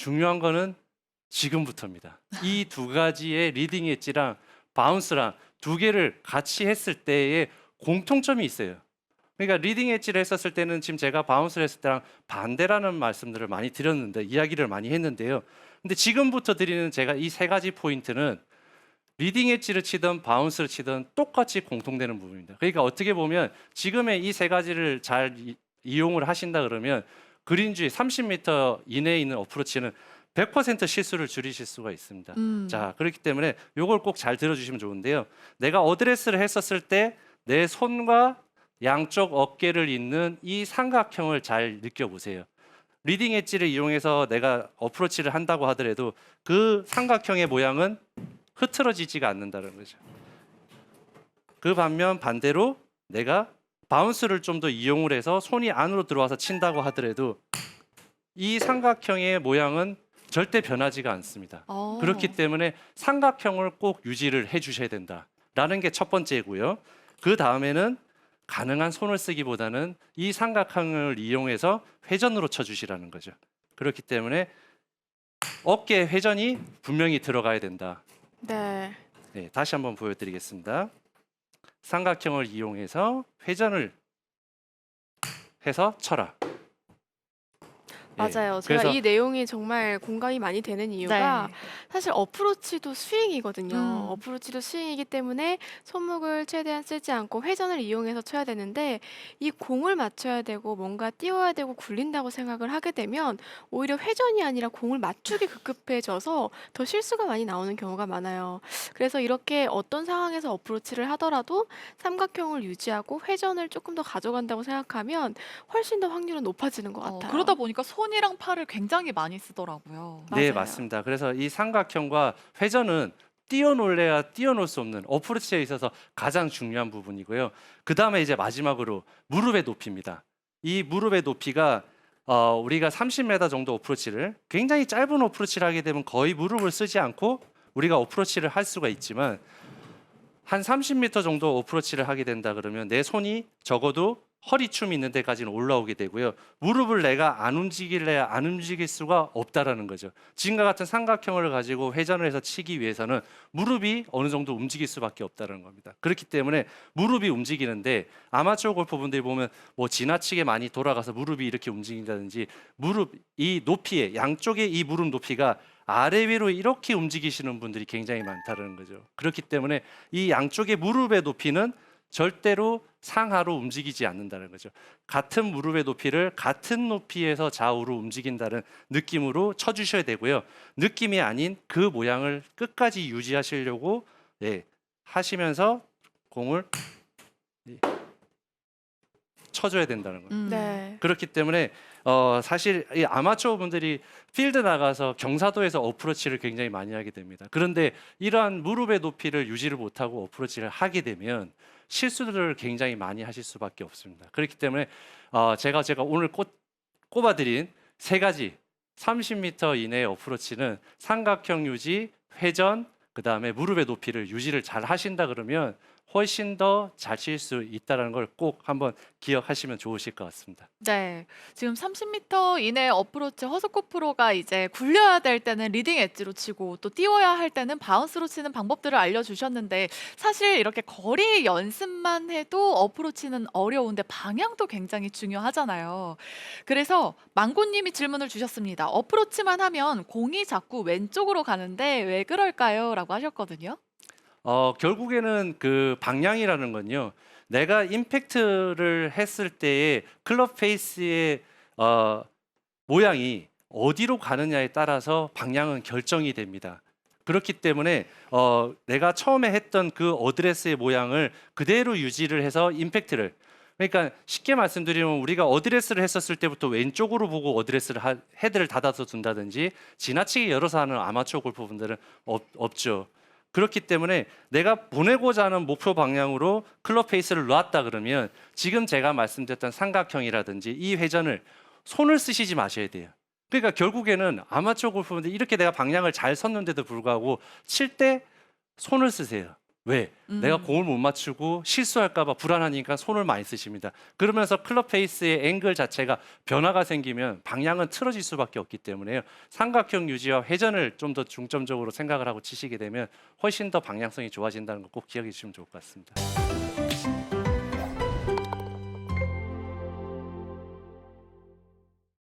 중요한 거는 지금부터입니다. 이 두 가지의 리딩 엣지랑 바운스랑 두 개를 같이 했을 때의 공통점이 있어요. 그러니까 리딩 엣지를 했었을 때는 지금 제가 바운스를 했을 때랑 반대라는 말씀들을 많이 드렸는데 이야기를 많이 했는데요. 근데 지금부터 드리는 제가 이 세 가지 포인트는 리딩 엣지를 치든 바운스를 치든 똑같이 공통되는 부분입니다. 그러니까 어떻게 보면 지금의 이 세 가지를 잘 이용을 하신다 그러면 그린 주위 30m 이내에 있는 어프로치는 100% 실수를 줄이실 수가 있습니다. 자, 그렇기 때문에 이걸 꼭 잘 들어주시면 좋은데요. 내가 어드레스를 했었을 때 내 손과 양쪽 어깨를 잇는 이 삼각형을 잘 느껴보세요. 리딩 엣지를 이용해서 내가 어프로치를 한다고 하더라도 그 삼각형의 모양은 흐트러지지가 않는다는 거죠. 그 반면 반대로 내가 바운스를 좀 더 이용을 해서 손이 안으로 들어와서 친다고 하더라도 이 삼각형의 모양은 절대 변하지가 않습니다. 그렇기 때문에 삼각형을 꼭 유지를 해주셔야 된다라는 게 첫 번째고요. 그 다음에는 가능한 손을 쓰기보다는 이 삼각형을 이용해서 회전으로 쳐주시라는 거죠. 그렇기 때문에 어깨 회전이 분명히 들어가야 된다. 네. 네, 다시 한번 보여드리겠습니다. 삼각형을 이용해서 회전을 해서 쳐라. 맞아요. 제가 이 내용이 정말 공감이 많이 되는 이유가 네. 사실 어프로치도 스윙이거든요. 음. 어프로치도 스윙이기 때문에 손목을 최대한 쓰지 않고 회전을 이용해서 쳐야 되는데 이 공을 맞춰야 되고 뭔가 띄워야 되고 굴린다고 생각을 하게 되면 오히려 회전이 아니라 공을 맞추기 급급해져서 더 실수가 많이 나오는 경우가 많아요. 그래서 이렇게 어떤 상황에서 어프로치를 하더라도 삼각형을 유지하고 회전을 조금 더 가져간다고 생각하면 훨씬 더 확률은 높아지는 것 같아요. 그러다 보니까 손이랑 팔을 굉장히 많이 쓰더라고요. 네, 맞아요. 맞습니다. 그래서 이 삼각형과 회전은 뛰어놀래야 뛰어놀 수 없는 어프로치에 있어서 가장 중요한 부분이고요. 그 다음에 이제 마지막으로 무릎의 높이입니다. 이 무릎의 높이가 우리가 30m 정도 어프로치를 굉장히 짧은 어프로치를 하게 되면 거의 무릎을 쓰지 않고 우리가 어프로치를 할 수가 있지만 한 30m 정도 어프로치를 하게 된다 그러면 내 손이 적어도 허리춤이 있는 데까지는 올라오게 되고요. 무릎을 내가 안 움직일래야 안 움직일 수가 없다라는 거죠. 지금과 같은 삼각형을 가지고 회전을 해서 치기 위해서는 무릎이 어느 정도 움직일 수밖에 없다는 겁니다. 그렇기 때문에 무릎이 움직이는데 아마추어 골퍼분들이 보면 뭐 지나치게 많이 돌아가서 무릎이 이렇게 움직인다든지 무릎 이 높이에 양쪽의 이 무릎 높이가 아래 위로 이렇게 움직이시는 분들이 굉장히 많다는 거죠. 그렇기 때문에 이 양쪽의 무릎의 높이는 절대로 상하로 움직이지 않는다는 거죠. 같은 무릎의 높이를 같은 높이에서 좌우로 움직인다는 느낌으로 쳐주셔야 되고요. 느낌이 아닌 그 모양을 끝까지 유지하시려고 하시면서 공을 쳐줘야 된다는 거예요. 네. 그렇기 때문에 사실 이 아마추어 분들이 필드 나가서 경사도에서 어프로치를 굉장히 많이 하게 됩니다. 그런데 이러한 무릎의 높이를 유지를 못하고 어프로치를 하게 되면 실수들을 굉장히 많이 하실 수밖에 없습니다. 그렇기 때문에 제가 오늘 꼽아드린 세 가지 30m 이내의 어프로치는 삼각형 유지, 회전, 그 다음에 무릎의 높이를 유지를 잘 하신다 그러면 훨씬 더 잘 칠 수 있다는 걸 꼭 한번 기억하시면 좋으실 것 같습니다. 네. 지금 30m 이내 어프로치 허스코 프로가 이제 굴려야 될 때는 리딩 엣지로 치고 또 띄워야 할 때는 바운스로 치는 방법들을 알려주셨는데 사실 이렇게 거리 연습만 해도 어프로치는 어려운데 방향도 굉장히 중요하잖아요. 그래서 망고님이 질문을 주셨습니다. 어프로치만 하면 공이 자꾸 왼쪽으로 가는데 왜 그럴까요? 라고 하셨거든요. 결국에는 그 방향이라는 건요. 내가 임팩트를 했을 때의 클럽 페이스의 모양이 어디로 가느냐에 따라서 방향은 결정이 됩니다. 그렇기 때문에 내가 처음에 했던 그 어드레스의 모양을 그대로 유지를 해서 임팩트를 그러니까 쉽게 말씀드리면 우리가 어드레스를 했었을 때부터 왼쪽으로 보고 어드레스를 헤드를 닫아서 둔다든지 지나치게 열어서 하는 아마추어 골퍼분들은 없죠. 그렇기 때문에 내가 보내고자 하는 목표 방향으로 클럽 페이스를 놨다 그러면 지금 제가 말씀드렸던 삼각형이라든지 이 회전을 손을 쓰시지 마셔야 돼요. 그러니까 결국에는 아마추어 골퍼분들 이렇게 내가 방향을 잘 섰는데도 불구하고 칠 때 손을 쓰세요. 왜? 내가 공을 못 맞추고 실수할까봐 불안하니까 손을 많이 쓰십니다. 그러면서 클럽 페이스의 앵글 자체가 변화가 생기면 방향은 틀어질 수밖에 없기 때문에요. 삼각형 유지와 회전을 좀 더 중점적으로 생각을 하고 치시게 되면 훨씬 더 방향성이 좋아진다는 거 꼭 기억해 주시면 좋을 것 같습니다.